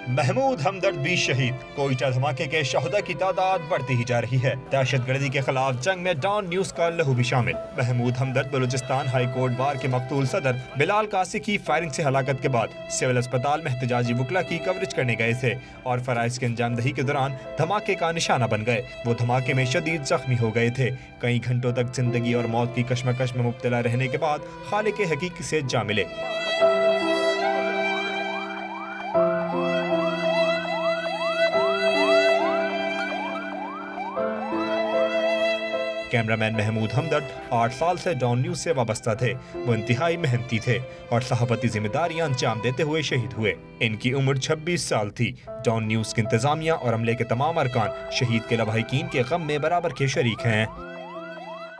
محمود ہمدرد بھی شہید، کوئٹہ دھماکے کے شہدا کی تعداد بڑھتی ہی جا رہی ہے۔ دہشت گردی کے خلاف جنگ میں ڈان نیوز کا لہو بھی شامل۔ محمود ہمدرد بلوچستان ہائی کورٹ بار کے مقتول صدر بلال قاسی کی فائرنگ سے ہلاکت کے بعد سول اسپتال میں احتجاجی وکلا کی کوریج کرنے گئے تھے اور فرائض کی انجام دہی کے دوران دھماکے کا نشانہ بن گئے۔ وہ دھماکے میں شدید زخمی ہو گئے تھے۔ کئی گھنٹوں تک زندگی اور موت کی کشمکش میں مبتلا رہنے کے بعد خالق حقیقی سے جا ملے۔ کیمرامین محمود ہمدرد 8 سال سے ڈان نیوز سے وابستہ تھے۔ وہ انتہائی محنتی تھے اور صحافتی ذمہ داریاں انجام دیتے ہوئے شہید ہوئے۔ ان کی عمر 26 سال تھی۔ ڈان نیوز کی انتظامیہ اور عملے کے تمام ارکان شہید کے لواحقین کے غم میں برابر کے شریک ہیں۔